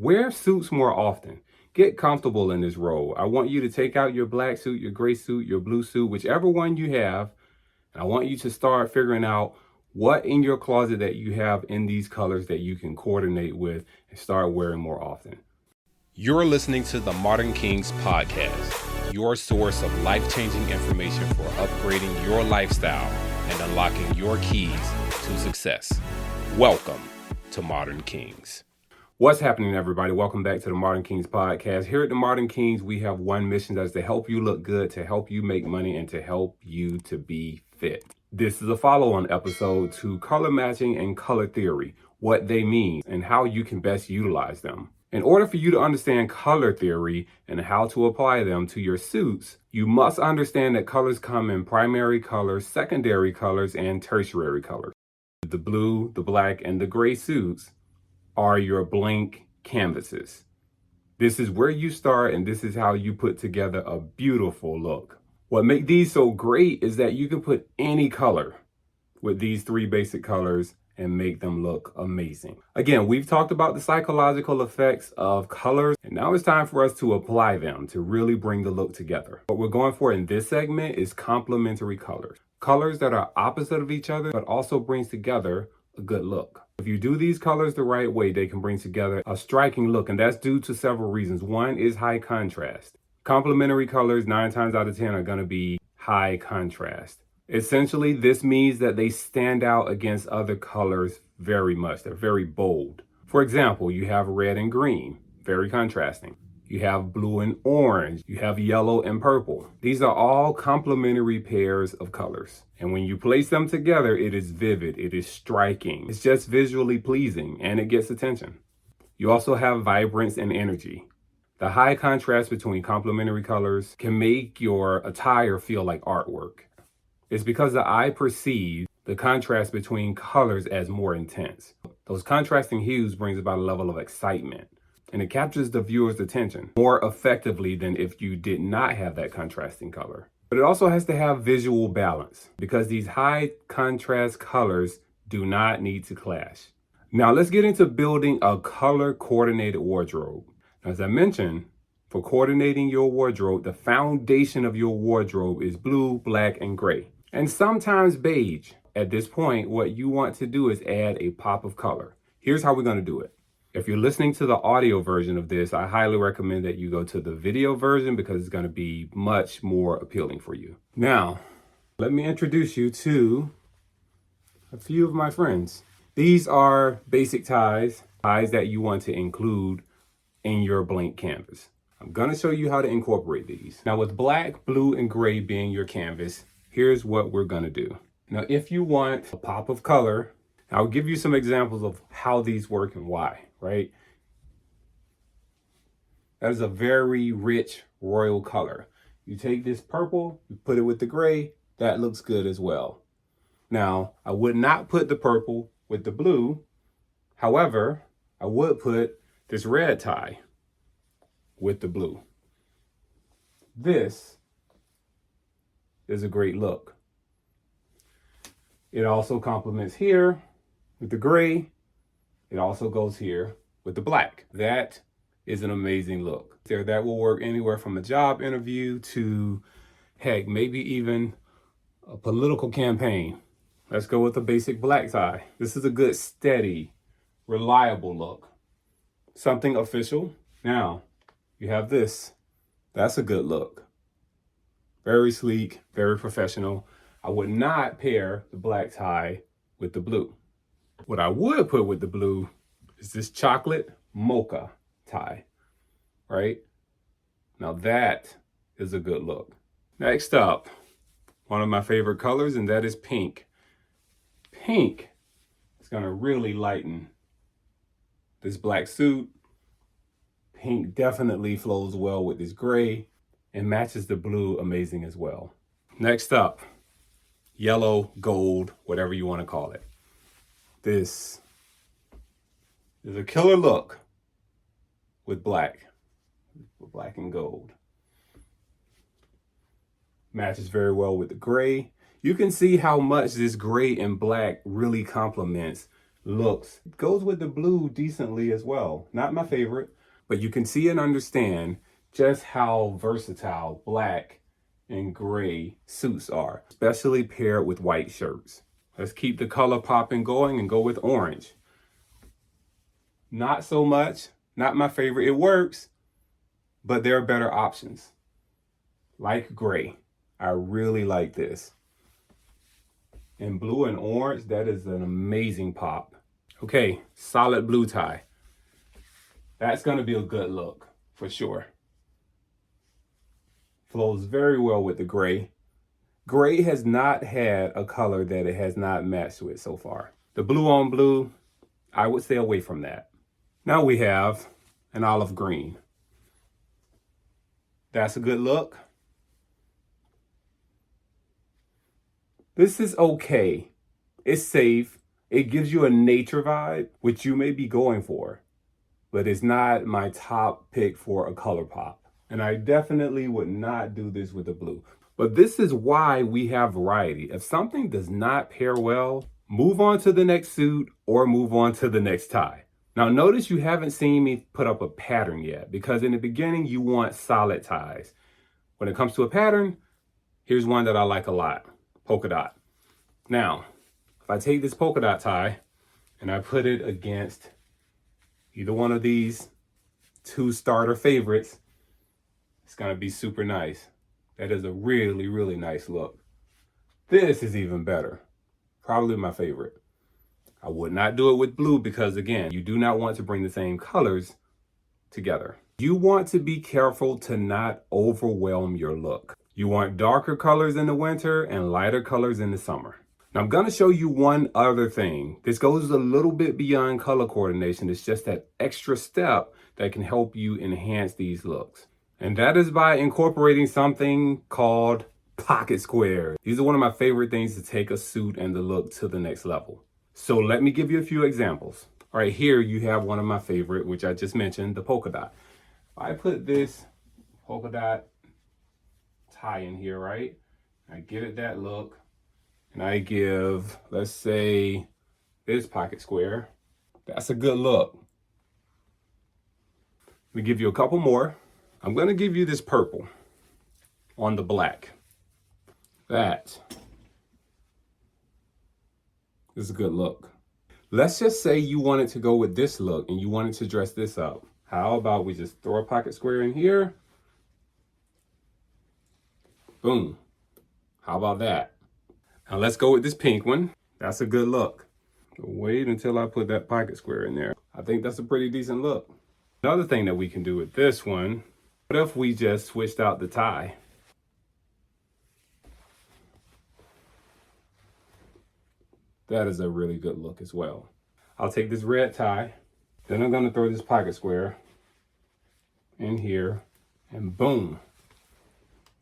Wear suits more often. Get comfortable in this role. I want you to take out your black suit, your gray suit, your blue suit, whichever one you have. And I want you to start figuring out what in your closet that you have in these colors that you can coordinate with and start wearing more often. You're listening to the Modern Kings podcast, your source of life-changing information for upgrading your lifestyle and unlocking your keys to success. Welcome to Modern Kings. What's happening, everybody? Welcome back to the Modern Kings podcast. Here at the Modern Kings, we have one mission, that's to help you look good, to help you make money, and to help you to be fit. This is a follow-on episode to color matching and color theory, what they mean and how you can best utilize them. In order for you to understand color theory and how to apply them to your suits, you must understand that colors come in primary colors, secondary colors, and tertiary colors. The blue, the black, and the gray suits are your blank canvases. This is where you start, and this is how you put together a beautiful look. What makes these so great is that you can put any color with these three basic colors and make them look amazing. Again, we've talked about the psychological effects of colors, and now it's time for us to apply them to really bring the look together. What we're going for in this segment is complementary colors. Colors that are opposite of each other, but also brings together a good look. If you do these colors the right way, they can bring together a striking look, and that's due to several reasons. One is high contrast. Complementary colors 9 times out of 10 are going to be high contrast. Essentially, this means that they stand out against other colors very much. They're very bold. For example, you have red and green, very contrasting. You have blue and orange. You have yellow and purple. These are all complementary pairs of colors. And when you place them together, it is vivid, it is striking. It's just visually pleasing, and it gets attention. You also have vibrance and energy. The high contrast between complementary colors can make your attire feel like artwork. It's because the eye perceives the contrast between colors as more intense. Those contrasting hues brings about a level of excitement, and it captures the viewer's attention more effectively than if you did not have that contrasting color. But it also has to have visual balance, because these high contrast colors do not need to clash. Now let's get into building a color coordinated wardrobe. As I mentioned, for coordinating your wardrobe, the foundation of your wardrobe is blue, black, and gray, and sometimes beige. At this point, what you want to do is add a pop of color. Here's how we're going to do it. If you're listening to the audio version of this, I highly recommend that you go to the video version, because it's going to be much more appealing for you. Now, let me introduce you to a few of my friends. These are basic ties that you want to include in your blank canvas. I'm going to show you how to incorporate these. Now, with black, blue, and gray being your canvas, here's what we're going to do. Now, if you want a pop of color, I'll give you some examples of how these work and why, right? That is a very rich royal color. You take this purple, you put it with the gray, that looks good as well. Now, I would not put the purple with the blue. However, I would put this red tie with the blue. This is a great look. It also complements here with the gray. It also goes here with the black. That is an amazing look. That will work anywhere from a job interview to, heck, maybe even a political campaign. Let's go with a basic black tie. This is a good, steady, reliable look. Something official. Now, you have this. That's a good look. Very sleek, very professional. I would not pair the black tie with the blue. What I would put with the blue is this chocolate mocha tie, right? Now that is a good look. Next up, one of my favorite colors, and that is pink. Pink is gonna really lighten this black suit. Pink definitely flows well with this gray and matches the blue amazing as well. Next up, yellow, gold, whatever you want to call it. This is a killer look with black and gold. Matches very well with the gray. You can see how much this gray and black really complements looks. It goes with the blue decently as well. Not my favorite, but you can see and understand just how versatile black and gray suits are, especially paired with white shirts. Let's keep the color popping going and go with orange. Not so much, not my favorite. It works, but there are better options. Like gray. I really like this. In blue and orange, that is an amazing pop. Okay, solid blue tie. That's gonna be a good look, for sure. Flows very well with the gray. Gray has not had a color that it has not matched with so far. The blue on blue, I would stay away from that. Now we have an olive green. That's a good look. This is okay. It's safe. It gives you a nature vibe, which you may be going for, but it's not my top pick for a color pop. And I definitely would not do this with the blue. But this is why we have variety. If something does not pair well, move on to the next suit or move on to the next tie. Now notice you haven't seen me put up a pattern yet, because in the beginning you want solid ties. When it comes to a pattern, here's one that I like a lot, polka dot. Now, if I take this polka dot tie and I put it against either one of these two starter favorites, it's gonna be super nice. That is a really, really nice look. This is even better. Probably my favorite. I would not do it with blue because, again, you do not want to bring the same colors together. You want to be careful to not overwhelm your look. You want darker colors in the winter and lighter colors in the summer. Now I'm gonna show you one other thing. This goes a little bit beyond color coordination. It's just that extra step that can help you enhance these looks. And that is by incorporating something called pocket squares. These are one of my favorite things to take a suit and the look to the next level. So let me give you a few examples. All right, here you have one of my favorite, which I just mentioned, the polka dot. I put this polka dot tie in here, right? I give it that look, and I give, let's say, this pocket square. That's a good look. Let me give you a couple more. I'm gonna give you this purple on the black. That is a good look. Let's just say you wanted to go with this look and you wanted to dress this up. How about we just throw a pocket square in here? Boom. How about that? Now let's go with this pink one. That's a good look. Wait until I put that pocket square in there. I think that's a pretty decent look. Another thing that we can do with this one, what if we just switched out the tie? That is a really good look as well. I'll take this red tie, then I'm gonna throw this pocket square in here, and boom,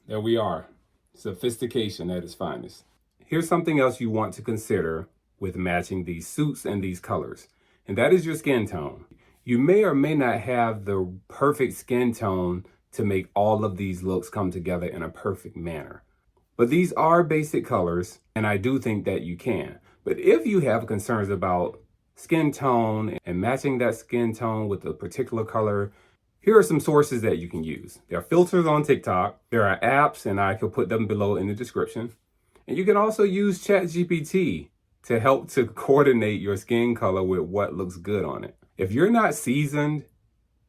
there we are. Sophistication at its finest. Here's something else you want to consider with matching these suits and these colors, and that is your skin tone. You may or may not have the perfect skin tone to make all of these looks come together in a perfect manner. But these are basic colors, and I do think that you can. But if you have concerns about skin tone and matching that skin tone with a particular color, here are some sources that you can use. There are filters on TikTok. There are apps, and I could put them below in the description. And you can also use ChatGPT to help to coordinate your skin color with what looks good on it. If you're not seasoned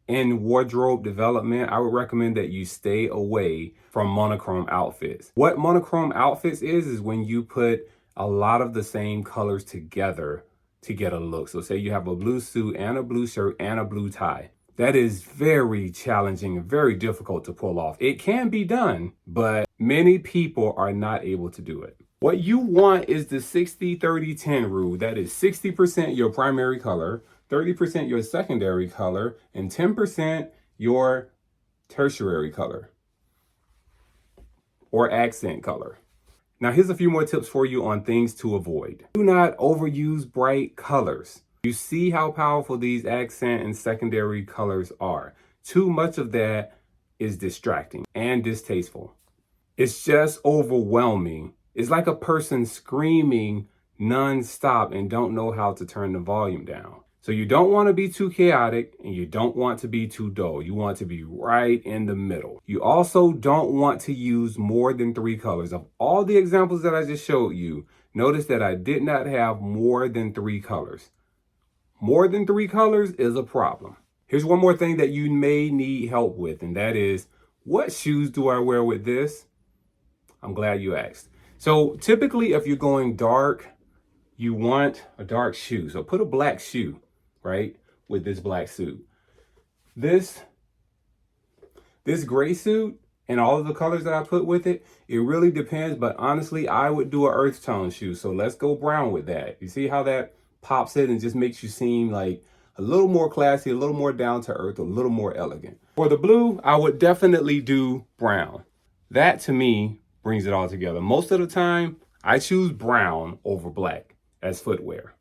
in wardrobe development, I would recommend that you stay away from monochrome outfits. What monochrome outfits is when you put a lot of the same colors together to get a look. So say you have a blue suit and a blue shirt and a blue tie. That is very challenging and very difficult to pull off. It can be done, but many people are not able to do it. What you want is the 60-30-10 rule. That is 60% your primary color, 30% your secondary color, and 10% your tertiary color or accent color. Now, here's a few more tips for you on things to avoid. Do not overuse bright colors. You see how powerful these accent and secondary colors are. Too much of that is distracting and distasteful. It's just overwhelming. It's like a person screaming non-stop and don't know how to turn the volume down. So you don't want to be too chaotic and you don't want to be too dull. You want to be right in the middle. You also don't want to use more than 3 colors. Of all the examples that I just showed you, notice that I did not have more than 3 colors. More than 3 colors is a problem. Here's one more thing that you may need help with, and that is, what shoes do I wear with this? I'm glad you asked. So typically, if you're going dark, you want a dark shoe. So put a black shoe, right, with this black suit. This gray suit and all of the colors that I put with it, it really depends. But honestly, I would do an earth tone shoe. So let's go brown with that. You see how that pops it and just makes you seem like a little more classy, a little more down to earth, a little more elegant. For the blue, I would definitely do brown. That to me brings it all together. Most of the time, I choose brown over black as footwear.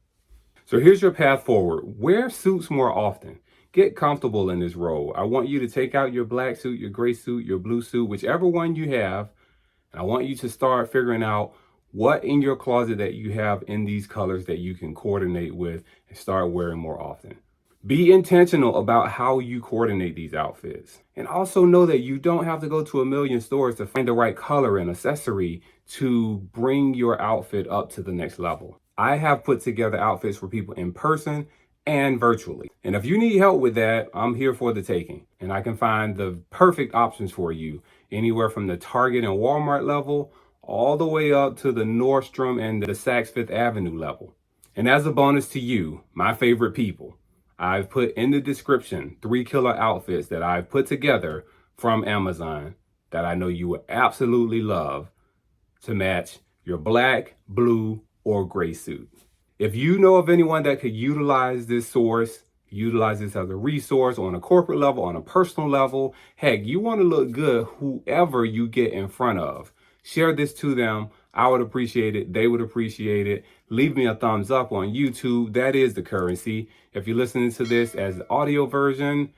So here's your path forward. Wear suits more often. Get comfortable in this role. I want you to take out your black suit, your gray suit, your blue suit, whichever one you have. And I want you to start figuring out what in your closet that you have in these colors that you can coordinate with and start wearing more often. Be intentional about how you coordinate these outfits. And also know that you don't have to go to a million stores to find the right color and accessory to bring your outfit up to the next level. I have put together outfits for people in person and virtually. And if you need help with that, I'm here for the taking. And I can find the perfect options for you, anywhere from the Target and Walmart level all the way up to the Nordstrom and the Saks Fifth Avenue level. And as a bonus to you, my favorite people, I've put in the description 3 killer outfits that I've put together from Amazon that I know you would absolutely love to match your black, blue, or gray suit. If you know of anyone that could utilize this source, utilize this as a resource on a corporate level, on a personal level, heck, you want to look good whoever you get in front of, share this to them. I would appreciate it. They would appreciate it. Leave me a thumbs up on YouTube. That is the currency. If you're listening to this as the audio version,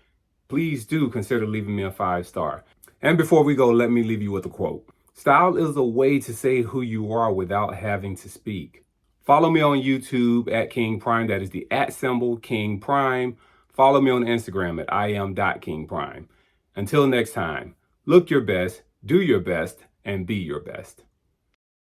please do consider leaving me a 5-star. And before we go, let me leave you with a quote. Style is a way to say who you are without having to speak. Follow me on YouTube at King Prime. That is the @ King Prime. Follow me on Instagram at iam.kingprime. Until next time, look your best, do your best, and be your best.